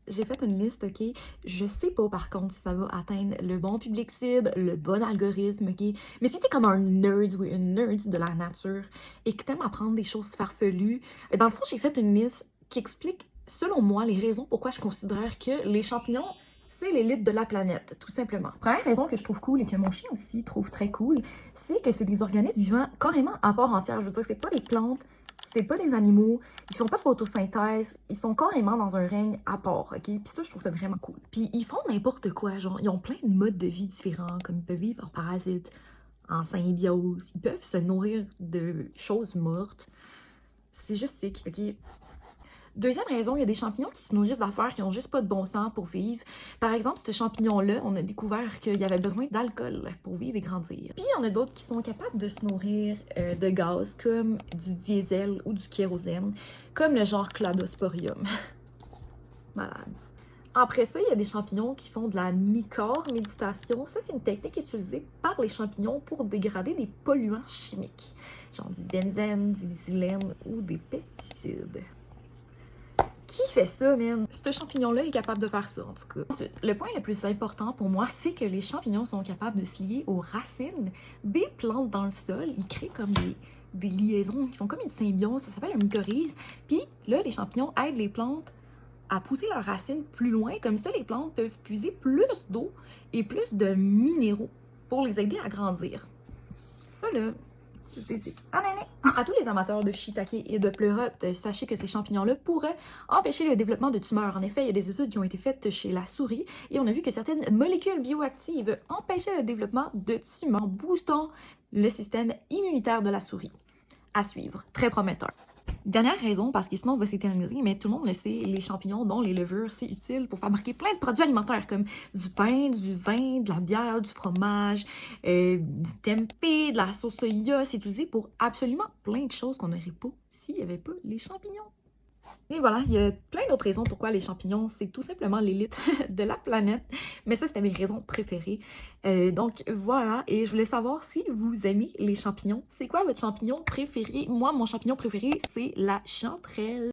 j'ai fait une liste, OK? Je sais pas par contre si ça va atteindre le bon public cible, le bon algorithme, OK? Mais si t'es comme un nerd ou une nerd de la nature et que t'aimes apprendre des choses farfelues, dans le fond, j'ai fait une liste qui explique, selon moi, les raisons pourquoi je considère que les champignons, c'est l'élite de la planète, tout simplement. Première raison que je trouve cool et que mon chien aussi trouve très cool, c'est que c'est des organismes vivants carrément à part entière. Je veux dire, c'est pas des plantes, c'est pas des animaux, ils font pas de photosynthèse, ils sont carrément dans un règne à part, ok? Puis ça, je trouve ça vraiment cool. Puis ils font n'importe quoi, genre, ils ont plein de modes de vie différents, comme ils peuvent vivre en parasite, en symbiose, ils peuvent se nourrir de choses mortes. C'est juste sick, ok? Deuxième raison, il y a des champignons qui se nourrissent d'affaires qui ont juste pas de bon sens pour vivre. Par exemple, ce champignon-là, on a découvert qu'il y avait besoin d'alcool pour vivre et grandir. Puis il y en a d'autres qui sont capables de se nourrir de gaz, comme du diesel ou du kérosène, comme le genre Cladosporium. Malade. Après ça, il y a des champignons qui font de la mycorméditation. Ça, c'est une technique utilisée par les champignons pour dégrader des polluants chimiques, genre du benzène, du xylène ou des pesticides. Qui fait ça, man? Ce champignon-là est capable de faire ça, en tout cas. Ensuite, le point le plus important pour moi, c'est que les champignons sont capables de se lier aux racines des plantes dans le sol. Ils créent comme des liaisons qui font comme une symbiose, ça s'appelle un mycorhize. Puis là, les champignons aident les plantes à pousser leurs racines plus loin. Comme ça, les plantes peuvent puiser plus d'eau et plus de minéraux pour les aider à grandir. Ça, là, c'est à tous les amateurs de shiitake et de pleurote, sachez que ces champignons-là pourraient empêcher le développement de tumeurs. En effet, il y a des études qui ont été faites chez la souris et on a vu que certaines molécules bioactives empêchaient le développement de tumeurs, boostant le système immunitaire de la souris. À suivre, très prometteur. Dernière raison, parce que sinon on va s'éterniser, mais tout le monde le sait, les champignons, dont les levures, c'est utile pour fabriquer plein de produits alimentaires comme du pain, du vin, de la bière, du fromage, du tempeh, de la sauce soya. C'est utilisé pour absolument plein de choses qu'on n'aurait pas s'il n'y avait pas les champignons. Et voilà, il y a plein d'autres raisons pourquoi les champignons, c'est tout simplement l'élite de la planète. Mais ça, c'était mes raisons préférées. Donc voilà, et je voulais savoir si vous aimez les champignons. C'est quoi votre champignon préféré? Moi, mon champignon préféré, c'est la chanterelle.